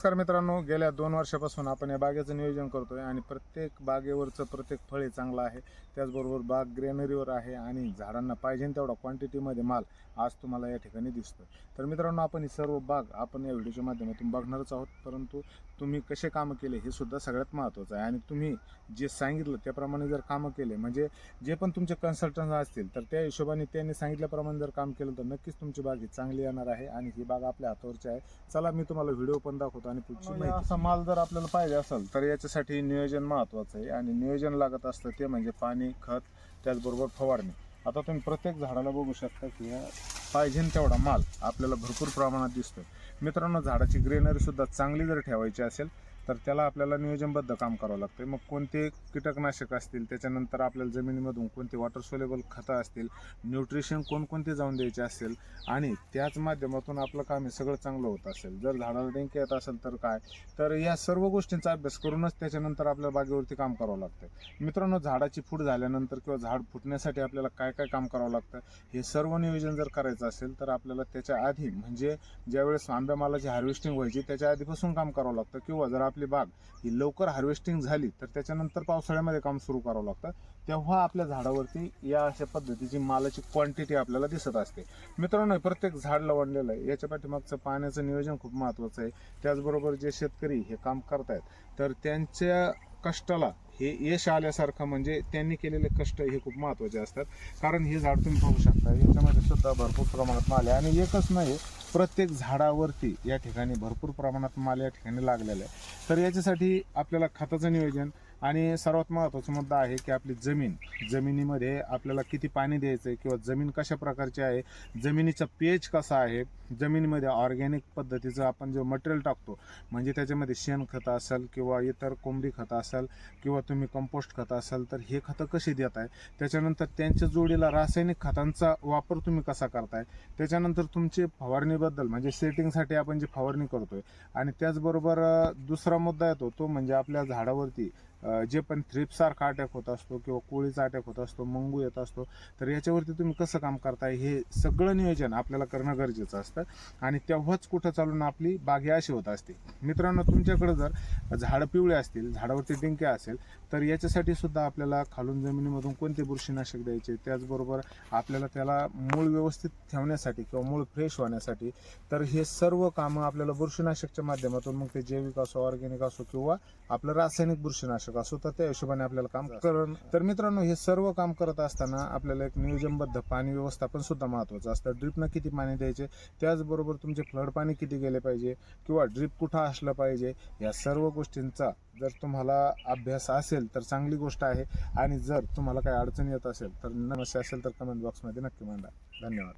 नमस्कार मित्रांनो, गेल्या 2 वर्षापासून आपण या बागेचं नियोजन करतोय आणि प्रत्येक बागेवरचं प्रत्येक फळ चांगलं आहे. त्याचबरोबर बाग ग्रेनरीवर आहे आणि झाडांना पाहिजे तेवढा क्वांटिटीमध्ये माल आज तुम्हाला या ठिकाणी दिसतोय. तर मित्रांनो, आपण ही सर्व बाग आपण या व्हिडिओच्या माध्यमातून बघणारच आहोत. परंतु तुम्ही कसे कामं केले हे सुद्धा सगळ्यात महत्त्वाचं आहे आणि तुम्ही जे सांगितलं त्याप्रमाणे जर कामं केले, म्हणजे जे पण तुमचे कन्सल्टंट असतील तर त्या हिशोबाने त्यांनी सांगितल्याप्रमाणे जर काम केलं तर नक्कीच तुमची बाग ही चांगली येणार आहे आणि ही बाग आपल्या हातावरची आहे. चला मी तुम्हाला व्हिडिओ पण दाखवतो आणि पुढची माहिती. असा माल जर आपल्याला पाहिजे असेल तर याच्यासाठी नियोजन महत्त्वाचं आहे आणि नियोजन लागत असतं ते म्हणजे पाणी, खत, त्याचबरोबर फवारणी. आता तुम्ही प्रत्येक झाडाला बघू शकता की पाहिजे तेवढा माल आपल्याला भरपूर प्रमाणात दिसतोय. मित्रांनो, झाडाची ग्रेनरी सुद्धा चांगली जर ठेवायची असेल तर त्याला आपल्याला नियोजनबद्ध काम करावं लागतं. मग कोणते कीटकनाशक असतील, त्याच्यानंतर आपल्याला जमिनीमधून कोणते वॉटर सोलेबल खतं असतील, न्यूट्रिशन कोणकोणते जाऊन द्यायचे असेल आणि त्याच माध्यमातून आपलं काम हे सगळं चांगलं होत असेल. जर झाडाला डेंके येत असेल तर काय, तर या सर्व गोष्टींचा अभ्यास करूनच त्याच्यानंतर आपल्या बागेवरती काम करावं लागतं. मित्रांनो, झाडाची फूट झाल्यानंतर किंवा झाड फुटण्यासाठी आपल्याला काय काय काम करावं लागतं हे सर्व नियोजन जर करायचं असेल तर आपल्याला त्याच्या आधी, म्हणजे ज्यावेळेस आंब्या मालाची हार्वेस्टिंग व्हायची त्याच्या आधीपासून काम करावं लागतं, किंवा जर आपली बाग ही लवकर हार्वेस्टिंग झाली तर त्याच्यानंतर पावसाळ्यामध्ये काम सुरू करावं लागतं. तेव्हा आपल्या झाडावरती या अशा पद्धतीची मालाची क्वांटिटी आपल्याला दिसत असते. मित्रांनो, प्रत्येक झाड लावलेलं आहे, याच्या पाठीमागचं पाण्याचं नियोजन खूप महत्त्वाचं आहे. त्याचबरोबर जे शेतकरी हे काम करतायत तर त्यांच्या कष्टाला हे यश आल्यासारखं, म्हणजे त्यांनी केलेले कष्ट हे खूप महत्त्वाचे असतात. कारण हे झाड तुम्ही पाहू शकता, याच्यामध्ये सुद्धा भरपूर प्रमाणात माल आहे आणि एकच नाही, प्रत्येक झाडावरती या ठिकाणी भरपूर प्रमाणात माल या ठिकाणी लागलेला आहे. तर याच्यासाठी आपल्याला खताचं नियोजन आणि सर्वात महत्त्वाचा मुद्दा आहे की आपली जमिनीमध्ये आपल्याला किती पाणी द्यायचं आहे, किंवा जमीन कशा प्रकारची आहे, जमिनीचा पीएच कसा आहे, जमिनीमध्ये ऑर्गॅनिक पद्धतीचं आपण जे मटेरियल टाकतो, म्हणजे त्याच्यामध्ये शेणखतं असेल किंवा इतर कोंबडी खतं असेल किंवा तुम्ही कंपोस्ट खतं असेल तर हे खतं कशी देत आहे, त्याच्यानंतर त्यांच्या जोडीला रासायनिक खतांचा वापर तुम्ही कसा करताय, त्याच्यानंतर तुमची फवारणीबद्दल, म्हणजे सेटिंगसाठी आपण जी फवारणी करतोय. आणि त्याचबरोबर दुसरा मुद्दा येतो तो म्हणजे आपल्या झाडावरती जे पण थ्रिप्ससारखा अटॅक होत असतो किंवा कोळीचा अटॅक होत असतो, मंगू येत असतो, तर याच्यावरती तुम्ही कसं काम करताय हे सगळं नियोजन आपल्याला करणं गरजेचं असतं आणि तेव्हाच कुठं चालून आपली बाग अशी होत असते. मित्रांनो, तुमच्याकडे जर झाडं पिवळे असतील, झाडावरती डिंके असेल, तर याच्यासाठी सुद्धा आपल्याला खालून जमिनीमधून कोणते बुरशीनाशक द्यायचे, त्याचबरोबर आपल्याला त्याला मूळ व्यवस्थित ठेवण्यासाठी किंवा मूळ फ्रेश होण्यासाठी तर हे सर्व कामं आपल्याला बुरशीनाशकच्या माध्यमातून, मग ते जैविक असो, ऑर्गॅनिक असो किंवा आपलं रासायनिक बुरशीनाशक असो, तर त्या हिशोबाने आपल्याला काम करणं. तर मित्रांनो, हे सर्व काम करत असताना आपल्याला एक नियोजनबद्ध पाणी व्यवस्थापन सुद्धा महत्त्वाचं असतं. ड्रिपनं किती पाणी द्यायचे, त्याचबरोबर तुमचे फ्लड पाणी किती गेले पाहिजे किंवा ड्रिप कुठं असलं पाहिजे, या सर्व गोष्टींचा जर तुम्हाला अभ्यास असेल तर चांगली गोष्ट आहे. आणि जर तुम्हाला काही अडचण येत असेल तर समस्या असेल तर कमेंट बॉक्समध्ये नक्की मांडा. धन्यवाद.